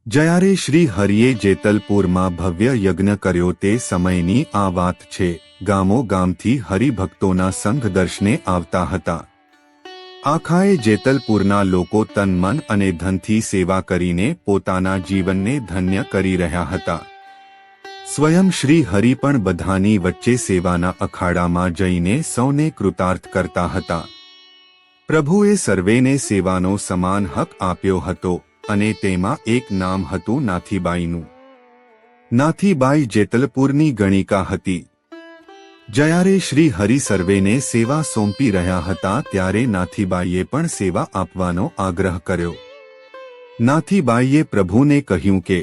જ્યારે શ્રી હરિએ જેતલપુરમાં ભવ્ય યજ્ઞ કર્યો તે સમયની આ વાત છે। ગામો ગામથી હરિભક્તોના સંઘ દર્શને આવતા હતા। આખાએ જેતલપુરના લોકો તન મન અને ધનથી સેવા કરીને પોતાના જીવનને ધન્ય કરી રહ્યા હતા। સ્વયં શ્રી હરિ પણ બધાની વચ્ચે સેવાના અખાડામાં જઈને સૌને કૃતાર્થ કરતા હતા। પ્રભુએ સર્વેને સેવાનો સમાન હક આપ્યો હતો અને તેમાં એક નામ હતું નાથીબાઈનું। નાથીબાઈ જેતલપુરની ગણિકા હતી। જ્યારે શ્રી હરિ સર્વેને સેવા સોંપી રહ્યા હતા ત્યારે નાથીબાઈએ પણ સેવા આપવાનો આગ્રહ કર્યો। નાથીબાઈએ પ્રભુને કહ્યું કે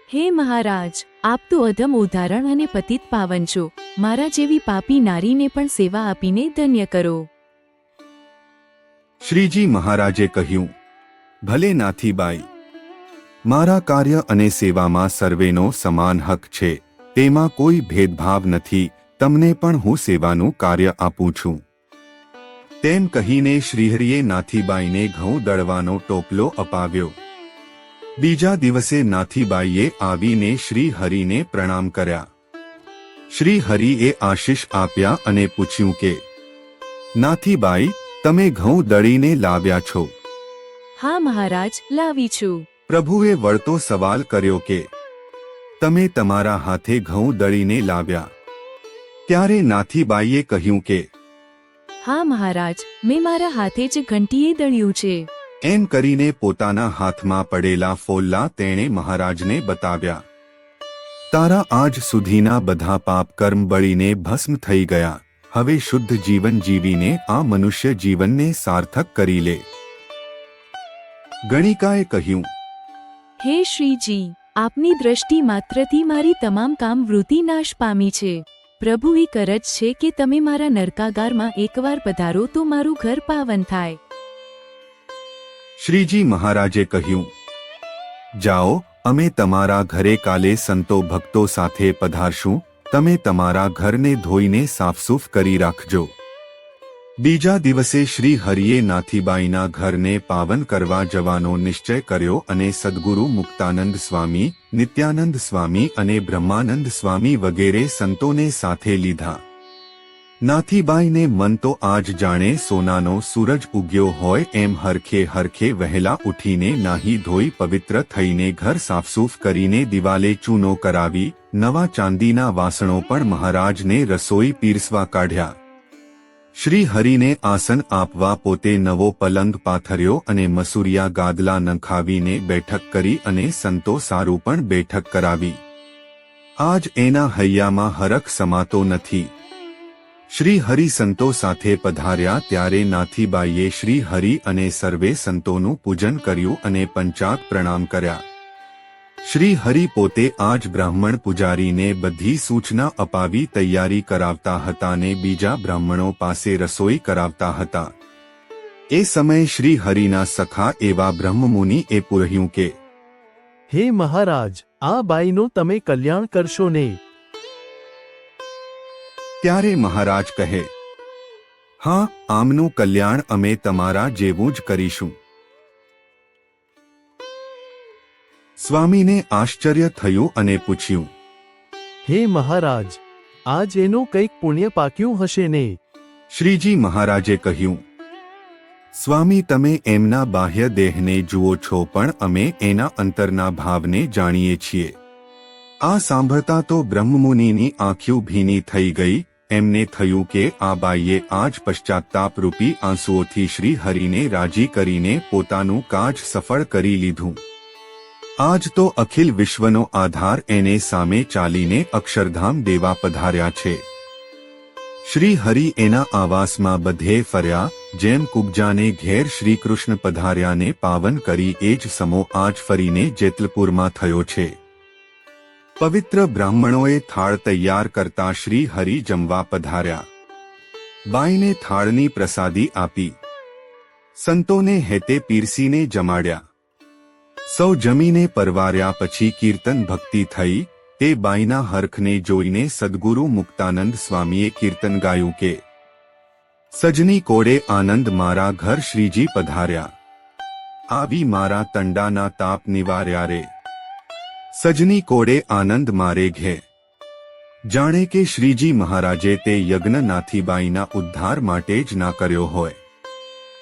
હે મહારાજ, આપ તો અધમ ઉદાહરણ અને પતિત પાવન છો। મારા જેવી પાપી નારીને પણ સેવા આપીને ધન્ય કરો। શ્રીજી મહારાજે કહ્યું, ભલે નાથીબાઈ, મારા કાર્ય અને સેવામાં સર્વેનો સમાન હક છે, તેમાં કોઈ ભેદભાવ નથી। તમને પણ હું સેવાનું કાર્ય આપું છું। તેમ કહીને શ્રીહરિએ નાથીબાઈને ઘઉં દળવાનો ટોપલો અપાવ્યો। બીજા દિવસે નાથીબાઈએ આવીને શ્રી હરિને પ્રણામ કર્યા। શ્રી હરિએ આશીષ આપ્યા અને પૂછ્યું કે નાથીબાઈ, તમે ઘઉં દળીને લાવ્યા છો? હા મહારાજ, લાવી છું। પ્રભુએ વળતો સવાલ કર્યો કે તમે તમારા હાથે ઘઉં દળીને લાવ્યા? ત્યારે નાથીબાઈએ કહ્યું કે હા મહારાજ, મેં મારા હાથે જ ઘંટીએ દળ્યું છે। એમ કરીને પોતાના હાથમાં પડેલા ફોલ્લા તેણે મહારાજને બતાવ્યા। તારા આજ સુધીના બધા પાપ કર્મ બળીને ભસ્મ થઈ ગયા। હવે શુદ્ધ જીવન જીવીને આ મનુષ્ય જીવનને સાર્થક કરી લે। ગણિકાએ કહ્યું, હે શ્રીજી, આપની દ્રષ્ટિ માત્રથી મારી તમામ કામ વૃત્તિ નાશ પામી છે। પ્રભુ એક અરજ છે કે તમે મારા નરકાગારમાં એકવાર પધારો તો મારું ઘર પાવન થાય। શ્રીજી મહારાજે કહ્યું, જાઓ, અમે તમારા ઘરે કાલે સંતો ભક્તો સાથે પધારશું। તમે તમારા ઘરને ધોઈને સાફસૂફ કરી રાખજો। બીજા દિવસે શ્રી હરિએ નાથીબાઈના ઘરને પાવન કરવા જવાનો નિશ્ચય કર્યો અને સદ્ગુરુ મુક્તાનંદ સ્વામી, નિત્યાનંદ સ્વામી અને બ્રહ્માનંદ સ્વામી વગેરે સંતોને સાથે લીધા। નાથીબાઈને મન તો આજ જાણે સોનાનો સૂરજ ઉગ્યો હોય એમ હરખે હરખે વહેલા ઉઠીને નાહી ધોઈ પવિત્ર થઈને ઘર સાફસૂફ કરીને દિવાલે ચૂનો કરાવી નવા ચાંદીના વાસણો પણ મહારાજને રસોઈ પીરસવા કાઢ્યા। શ્રી હરિને આસન આપવા પોતે નવો પલંગ પાથર્યો અને મસૂરિયા ગાદલા નંખાવીને બેઠક કરી અને સંતો સારું પણ બેઠક કરાવી। આજ એના હૈયામાં હરખ સમાતો નથી। શ્રી હરિ સંતો સાથે પધાર્યા ત્યારે નાથીબાઈએ શ્રી હરિ અને સર્વે સંતોનું પૂજન કર્યું અને પંચાગ પ્રણામ કર્યા। શ્રી હરિ પોતે આજ બ્રાહ્મણ પૂજારીને બધી સૂચના અપાવી તૈયારી કરાવતા હતા ને બીજા બ્રાહ્મણો પાસે રસોઈ કરાવતા હતા। એ સમયે શ્રી હરિના સખા એવા બ્રહ્મમુનિ એ પૂછ્યું કે હે મહારાજ, આ બાઈનો તમે કલ્યાણ કરશો ને? ત્યારે મહારાજ કહે, હા, આમનું કલ્યાણ અમે તમારા જેવું જ કરીશું। સ્વામીને આશ્ચર્ય થયું અને પૂછ્યું, હે મહારાજ, આજ એનું કંઈક પુણ્ય પાક્યું હશે ને? શ્રીજી મહારાજે કહ્યું, સ્વામી, તમે એમના બાહ્ય દેહને જુઓ છો પણ અમે એના અંતરના ભાવને જાણીએ છીએ। આ સાંભળતા તો બ્રહ્મમુનિની આંખો ભીની થઈ ગઈ। એમને થયું કે આ બાઈએ આજ પશ્ચાતાપરૂપી આંસુઓથી શ્રી હરિને રાજી કરીને પોતાનું કાજ સફળ કરી લીધું। આજ તો અખિલ વિશ્વનો આધાર એને સામે ચાલીને અક્ષરધામ દેવા પધાર્યા છે। શ્રી હરિ એના આવાસમાં બધે ફર્યા। જેમ કુબજાને ઘેર શ્રીકૃષ્ણ પધાર્યાને પાવન કરી એ જ સમો આજ ફરીને જેતલપુરમાં થયો છે। પવિત્ર બ્રાહ્મણોએ થાળ તૈયાર કરતા શ્રી હરિ જમવા પધાર્યા। બાઈને થાળની પ્રસાદી આપી, સંતોને હેતે પીરસીને જમાડ્યા। સૌ જમીને પરવાર્યા પછી કીર્તન ભક્તિ થઈ। તે બાઈના હરખને જોઈને સદ્ગુરુ મુક્તાનંદ સ્વામીએ કીર્તન ગાયું કે સજની કોડે આનંદ મારા ઘર શ્રીજી પધાર્યા। આવી મારા તંડાના તાપ નિવાર્યા રે. સજની કોડે આનંદ મારે ઘે. જાણે કે શ્રીજી મહારાજે તે યજ્ઞ નાથીબાઈના ઉદ્ધાર માટે જ ના કર્યો હોય.